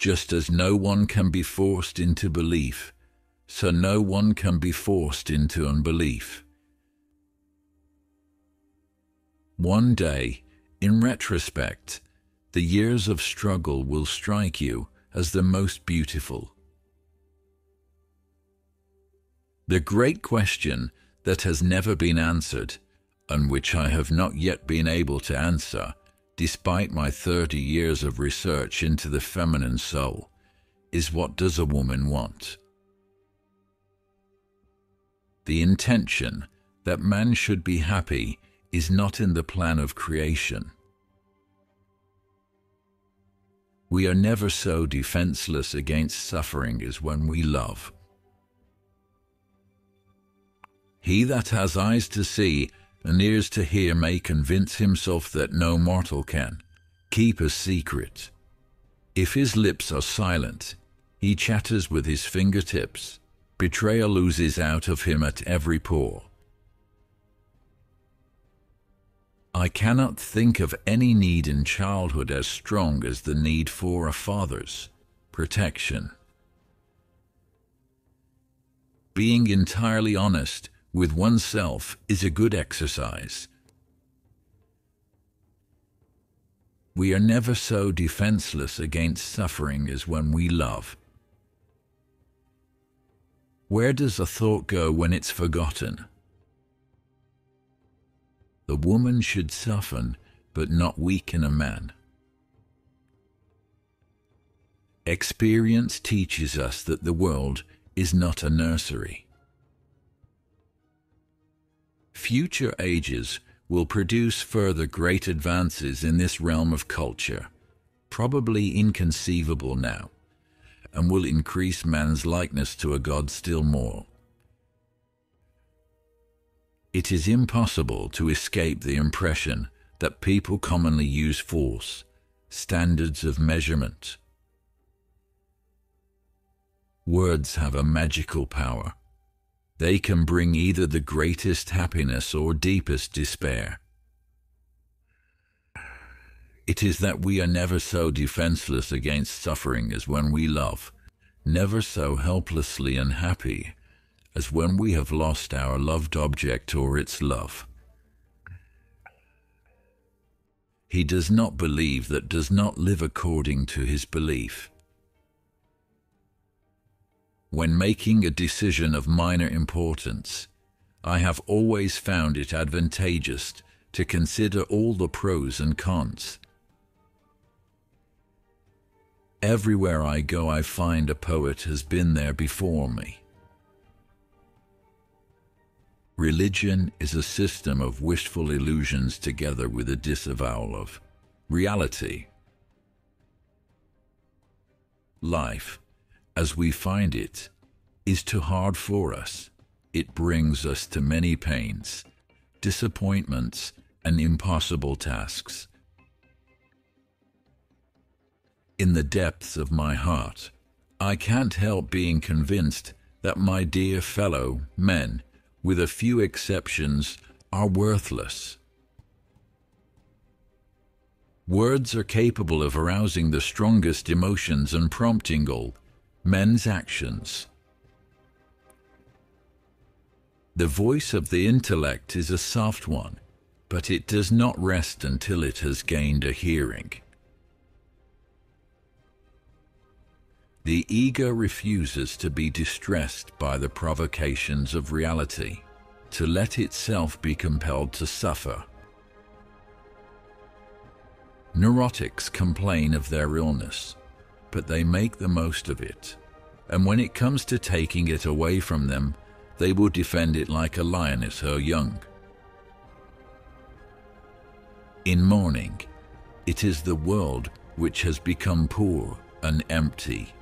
Just as no one can be forced into belief, so no one can be forced into unbelief. One day, in retrospect, the years of struggle will strike you as the most beautiful. The great question that has never been answered, and which I have not yet been able to answer, despite my 30 years of research into the feminine soul, is what does a woman want? The intention that man should be happy is not in the plan of creation. We are never so defenseless against suffering as when we love. He that has eyes to see and ears to hear may convince himself that no mortal can keep a secret. If his lips are silent, he chatters with his fingertips. Betrayal oozes out of him at every pore. I cannot think of any need in childhood as strong as the need for a father's protection. Being entirely honest with oneself is a good exercise. We are never so defenseless against suffering as when we love. Where does a thought go when it's forgotten? The woman should soften, but not weaken a man. Experience teaches us that the world is not a nursery. Future ages will produce further great advances in this realm of culture, probably inconceivable now, and will increase man's likeness to a god still more. It is impossible to escape the impression that people commonly use force, standards of measurement. Words have a magical power. They can bring either the greatest happiness or deepest despair. It is that we are never so defenseless against suffering as when we love, never so helplessly unhappy as when we have lost our loved object or its love. He does not believe that does not live according to his belief. When making a decision of minor importance, I have always found it advantageous to consider all the pros and cons. Everywhere I go, I find a poet has been there before me. Religion is a system of wishful illusions together with a disavowal of reality. Life, as we find it, is too hard for us. It brings us to many pains, disappointments, and impossible tasks. In the depths of my heart, I can't help being convinced that my dear fellow men, with a few exceptions, are worthless. Words are capable of arousing the strongest emotions and prompting all men's actions. The voice of the intellect is a soft one, but it does not rest until it has gained a hearing. The ego refuses to be distressed by the provocations of reality, to let itself be compelled to suffer. Neurotics complain of their illness, but they make the most of it, and when it comes to taking it away from them, they will defend it like a lioness her young. In mourning, it is the world which has become poor and empty.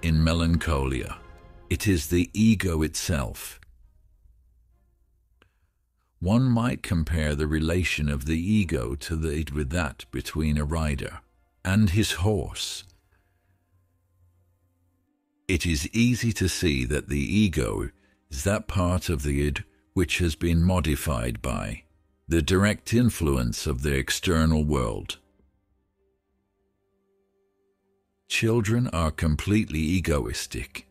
In melancholia, it is the ego itself. One might compare the relation of the ego with that between a rider and his horse. It is easy to see that the ego is that part of the id which has been modified by the direct influence of the external world. Children are completely egoistic.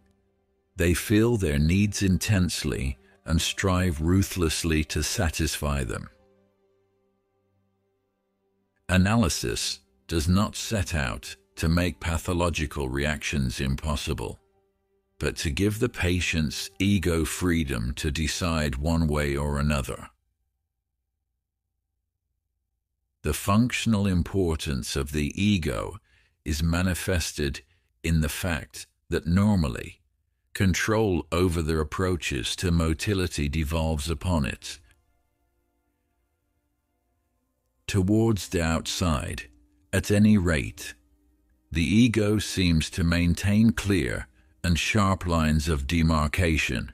They feel their needs intensely and strive ruthlessly to satisfy them. Analysis does not set out to make pathological reactions impossible, but to give the patient's ego freedom to decide one way or another. The functional importance of the ego is manifested in the fact that normally control over their approaches to motility devolves upon it. Towards the outside, at any rate, the ego seems to maintain clear and sharp lines of demarcation.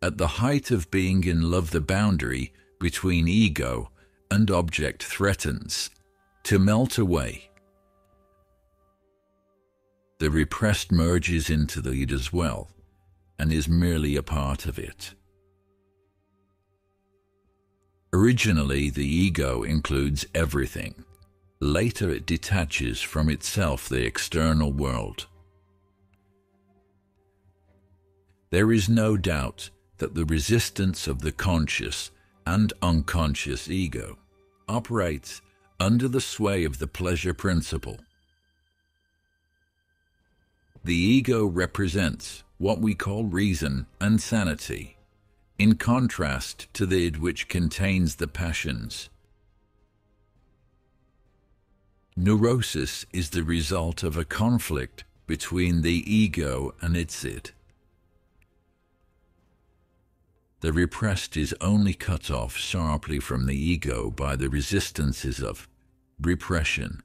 At the height of being in love, the boundary between ego and object threatens to melt away. The repressed merges into the id as well, and is merely a part of it. Originally, the ego includes everything. Later, it detaches from itself the external world. There is no doubt that the resistance of the conscious and unconscious ego operates under the sway of the pleasure principle. The ego represents what we call reason and sanity, in contrast to the id, which contains the passions. Neurosis is the result of a conflict between the ego and its id. The repressed is only cut off sharply from the ego by the resistances of repression.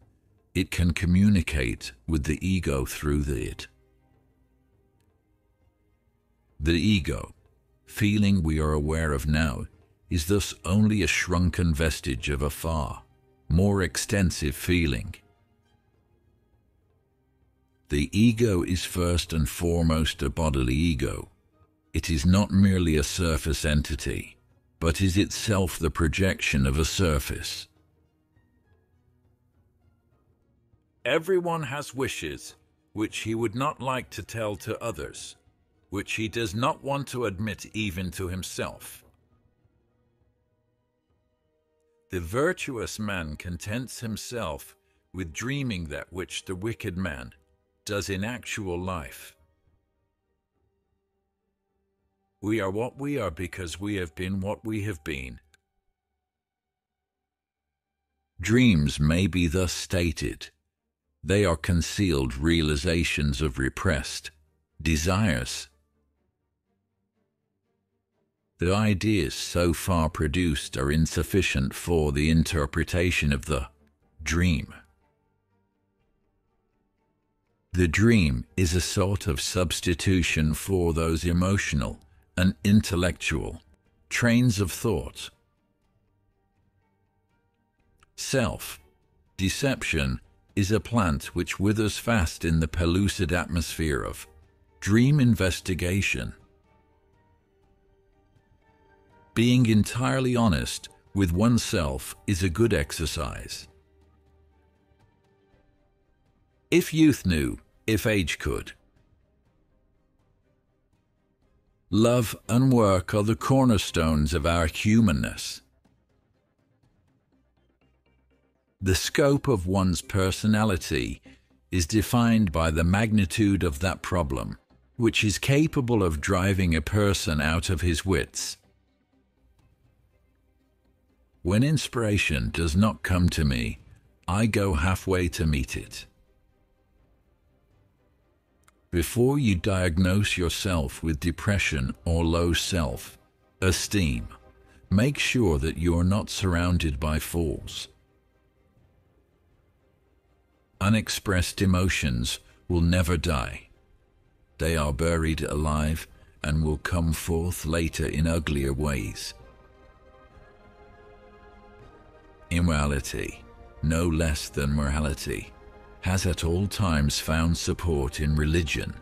It can communicate with the ego through the id. The ego, feeling we are aware of now, is thus only a shrunken vestige of a far more extensive feeling. The ego is first and foremost a bodily ego. It is not merely a surface entity, but is itself the projection of a surface. Everyone has wishes which he would not like to tell to others, which he does not want to admit even to himself. The virtuous man contents himself with dreaming that which the wicked man does in actual life. We are what we are because we have been what we have been. Dreams may be thus stated. They are concealed realizations of repressed desires. The ideas so far produced are insufficient for the interpretation of the dream. The dream is a sort of substitution for those emotional and intellectual trains of thought. Self-deception is a plant which withers fast in the pellucid atmosphere of dream investigation. Being entirely honest with oneself is a good exercise. If youth knew, if age could. Love and work are the cornerstones of our humanness. The scope of one's personality is defined by the magnitude of that problem, which is capable of driving a person out of his wits. When inspiration does not come to me, I go halfway to meet it. Before you diagnose yourself with depression or low self-esteem, make sure that you are not surrounded by fools. Unexpressed emotions will never die. They are buried alive and will come forth later in uglier ways. Immorality, no less than morality, has at all times found support in religion